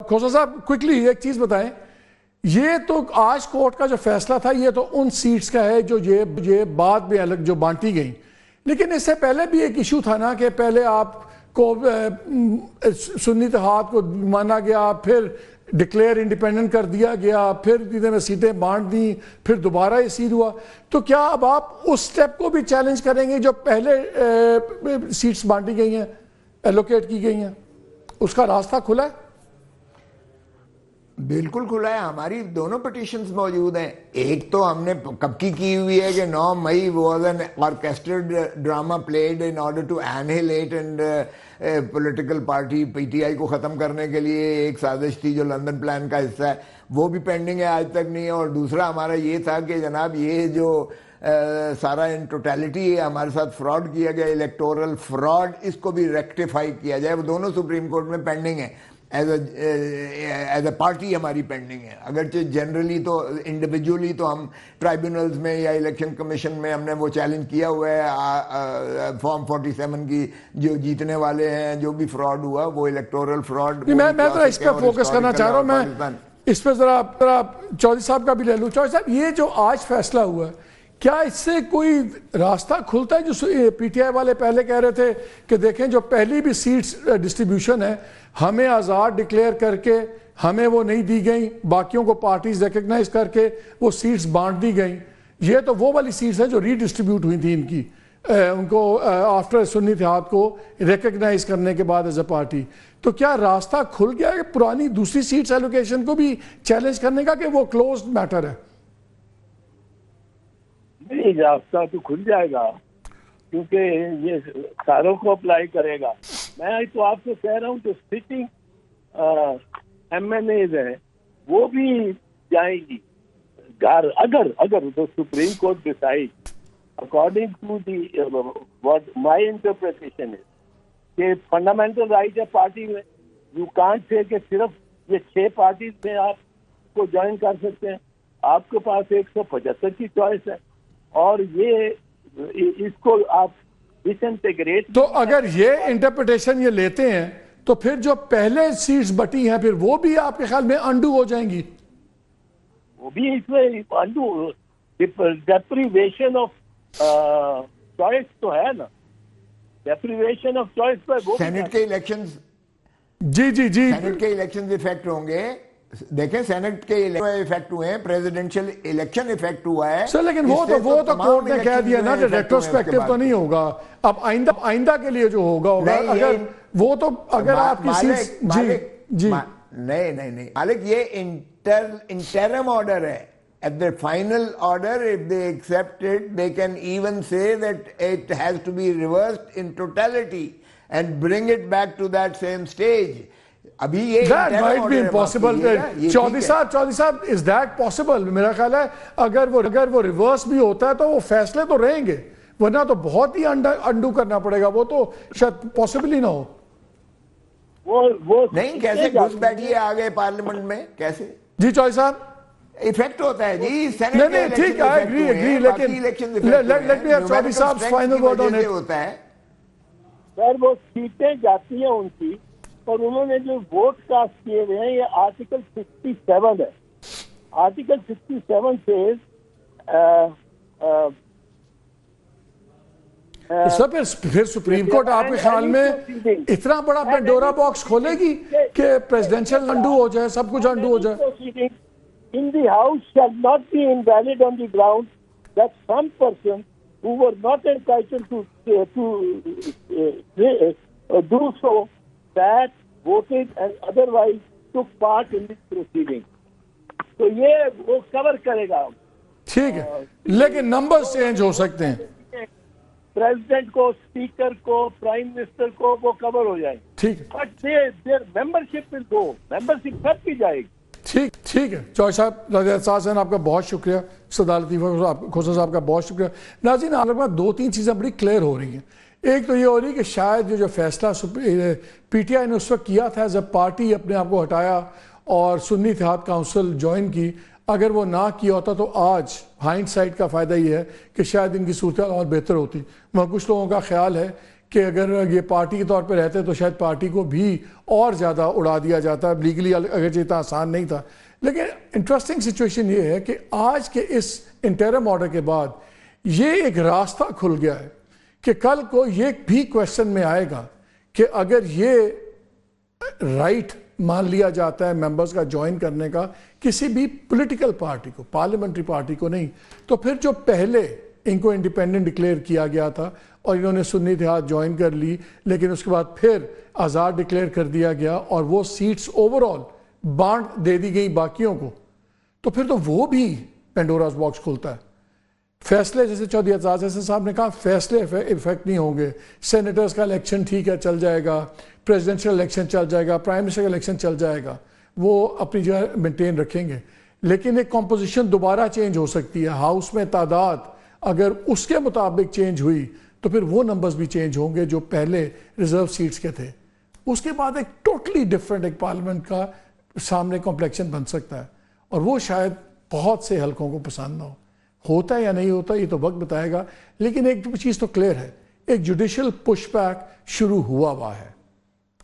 کھوسا صاحب کوئکلی ایک چیز بتائیں، یہ تو آج کورٹ کا جو فیصلہ تھا یہ تو ان سیٹس کا ہے جو یہ بعد میں الگ جو بانٹی گئیں، لیکن اس سے پہلے بھی ایک ایشو تھا نا کہ پہلے آپ کو سنی اتحاد کو مانا گیا، پھر ڈکلیئر انڈیپینڈنٹ کر دیا گیا، پھر ادھر میں سیٹیں بانٹ دیں، پھر دوبارہ یہ سیٹ ہوا، تو کیا اب آپ اس سٹیپ کو بھی چیلنج کریں گے جو پہلے سیٹس بانٹی گئی ہیں، ایلوکیٹ کی گئی ہیں؟ اس کا راستہ کھلا ہے؟ بالکل کھلا ہے، ہماری دونوں پٹیشنز موجود ہیں۔ ایک تو ہم نے کب کی ہوئی ہے کہ 9 May was an orchestrated drama played in order to annihilate and political party P T I کو ختم کرنے کے لیے ایک سازش تھی جو لندن پلان کا حصہ ہے، وہ بھی پینڈنگ ہے، آج تک نہیں ہے۔ اور دوسرا ہمارا یہ تھا کہ جناب یہ جو سارا ان ٹوٹیلٹی ہمارے ساتھ فراڈ کیا گیا، الیکٹورل فراڈ، اس کو بھی ریکٹیفائی کیا جائے، وہ دونوں سپریم کورٹ میں پینڈنگ ہے۔ ایز اے پارٹی ہماری پینڈنگ ہے، اگرچہ جنرلی تو انڈیویجولی تو ہم ٹرائبونلز میں یا الیکشن کمیشن میں ہم نے وہ چیلنج کیا ہوا ہے فارم 47 کی، جو جیتنے والے ہیں جو بھی فراڈ ہوا وہ الیکٹورل فراڈ۔ میں ذرا اس پہ فوکس کرنا چاہ رہا ہوں، میں اس پہ ذرا چودھری صاحب کا بھی لے لوں۔ چودھری صاحب یہ جو آج فیصلہ ہوا ہے، کیا اس سے کوئی راستہ کھلتا ہے؟ جو پی ٹی آئی والے پہلے کہہ رہے تھے کہ دیکھیں جو پہلی بھی سیٹس ڈسٹریبیوشن ہے ہمیں آزاد ڈکلیئر کر کے ہمیں وہ نہیں دی گئیں، باقیوں کو پارٹیز ریکگنائز کر کے وہ سیٹس بانٹ دی گئیں، یہ تو وہ والی سیٹس ہیں جو ری ڈسٹریبیوٹ ہوئی تھیں ان کو آفٹر سنی اتحاد کو ریکگنائز کرنے کے بعد ایز اے پارٹی، تو کیا راستہ کھل گیا ہے پرانی دوسری سیٹس ایلوکیشن کو بھی چیلنج کرنے کا کہ وہ کلوزڈ میٹر ہے؟ نہیں، راستہ تو کھل جائے گا کیونکہ یہ ساروں کو اپلائی کرے گا۔ میں تو آپ کو کہہ رہا ہوں کہ سٹنگ ایم این ایز ہیں وہ بھی جائیں گی اگر تو supreme court decide according to the what my interpretation ہے کہ فنڈامنٹل رائٹ ہے پارٹی میں، یو کانٹ سے کہ صرف یہ 6 پارٹیز میں آپ کو جوائن کر سکتے ہیں، آپ کے پاس 175 کی چوائس ہے، اور یہ اس کو آپ ڈس انٹیگریٹ۔ تو اگر یہ انٹرپریٹیشن یہ لیتے ہیں تو پھر جو پہلے سیٹس بٹی ہیں پھر وہ بھی آپ کے خیال میں انڈو ہو جائیں گی؟ وہ بھی اس میں انڈو ڈیپریویشن آف چوائس تو ہے نا، ڈیپریویشن آف چوائس پر وہ سینٹ کے الیکشنز، جی سینٹ کے الیکشنز افیکٹ ہوں گے۔ دیکھیں سینٹ کے افیکٹ ہوئے ہیں، پریزیڈنشل الیکشن افیکٹ ہوا ہے سر، لیکن وہ تو کورٹ نے کہہ دیا نا کہ ریٹروسپیکٹو تو نہیں ہوگا، اب آئندہ کے لیے جو ہوگا اگر وہ تو اگر آپ کی سیٹ جی نہیں مالک یہ انٹرم آرڈر ہے۔ At the final order, if they accept it, they can even say that it has to be reversed in totality and bring it back to that same stage. ابھی یہ that might be impossible. Chaudhry صاحب is that possible؟ میرا خیال ہے اگر وہ reverse بھی ہوتا ہے تو وہ فیصلے تو رہیں گے، ورنہ تو بہت ہی انڈو کرنا پڑے گا، وہ تو شاید پاسبل ہی نہ ہو۔ وہ نہیں، کیسے گھس بیٹھیے آگے پارلیمنٹ میں، کیسے؟ جی چودھری صاحب افیکٹ ہوتا ہے جی، نہیں ٹھیک ہے، اگری لیکن لیٹ می ہیو چودھری صاحب فائنل ورڈ آن اٹ۔ ہوتا ہے سر وہ سیٹیں جاتی ہیں ان کی، اور انہوں نے جو ووٹ کاسٹ کیے ہوئے ہیں یہ آرٹیکل 67 ہے۔ آرٹیکل 67 سے سر پھر سپریم کورٹ آپ کے خیال میں اتنا بڑا پینڈورا باکس کھولے گی کہ پریزیڈنشل انڈو ہو جائے، سب کچھ انڈو ہو جائے؟ In the House shall not be invalid on the ground that some person who were not entitled to do so, that voted and otherwise took part in this proceeding. تو یہ وہ کور کرے گا۔ ٹھیک ہے، لیکن نمبر چینج ہو سکتے ہیں، president کو، اسپیکر کو، پرائم منسٹر کو وہ کور ہو جائیں، ٹھیک ہے، but their membership will go، membership سب کی جائے گی۔ ٹھیک ہے چودھری صاحب، رضی احساس ہیں آپ کا بہت شکریہ، صدر لطیفہ کھوسا صاحب کا بہت شکریہ۔ ناظرین آپ لوگوں 2-3 چیزیں بڑی کلیئر ہو رہی ہیں۔ ایک تو یہ ہو رہی ہے کہ شاید جو فیصلہ پی ٹی آئی نے اس وقت کیا تھا ایز اے پارٹی اپنے آپ کو ہٹایا اور سنی اتحاد کاؤنسل جوائن کی، اگر وہ نہ کیا ہوتا تو آج ہائنڈ سائٹ کا فائدہ یہ ہے کہ شاید ان کی صورتحال اور بہتر ہوتی۔ وہاں کچھ لوگوں کا خیال ہے کہ اگر یہ پارٹی کے طور پہ رہتے تو شاید پارٹی کو بھی اور زیادہ اڑا دیا جاتا. لیگلی اگرچہ اتنا آسان نہیں تھا. لیکن انٹرسٹنگ سچویشن یہ ہے کہ آج کے اس انٹرم آرڈر کے بعد یہ ایک راستہ کھل گیا ہے کہ کل کو یہ بھی کویشچن میں آئے گا کہ اگر یہ رائٹ مان لیا جاتا ہے ممبرز کا جوائن کرنے کا کسی بھی پولیٹیکل پارٹی کو, پارلیمنٹری پارٹی کو نہیں, تو پھر جو پہلے ان کو انڈیپینڈنٹ ڈکلیئر کیا گیا تھا اور انہوں نے سنی اتحاد جوائن کر لی, لیکن اس کے بعد پھر آزاد ڈکلیئر کر دیا گیا اور وہ سیٹس اوور آل بانٹ دے دی گئی باقیوں کو, تو پھر تو وہ بھی پینڈوراز باکس کھلتا ہے. فیصلے جیسے چودھری اعزاز احسن صاحب نے کہا فیصلے ایفیکٹ نہیں ہوں گے, سینیٹرز کا الیکشن ٹھیک ہے چل جائے گا, پریزیڈنشل الیکشن چل جائے گا, پرائم منسٹر کا الیکشن چل جائے گا, وہ اپنی جگہ مینٹین رکھیں گے, لیکن ایک کمپوزیشن دوبارہ چینج ہو سکتی ہے. ہاؤس میں تعداد اگر اس کے مطابق چینج ہوئی تو پھر وہ نمبرز بھی چینج ہوں گے جو پہلے ریزرو سیٹس کے تھے. اس کے بعد ایک ٹوٹلی ڈفرینٹ ایک پارلیمنٹ کا سامنے کمپلیکشن بن سکتا ہے, اور وہ شاید بہت سے حلقوں کو پسند نہ ہو. ہوتا ہے یا نہیں ہوتا یہ تو وقت بتائے گا, لیکن ایک چیز تو کلیئر ہے, ایک جوڈیشل پش بیک شروع ہوا ہے.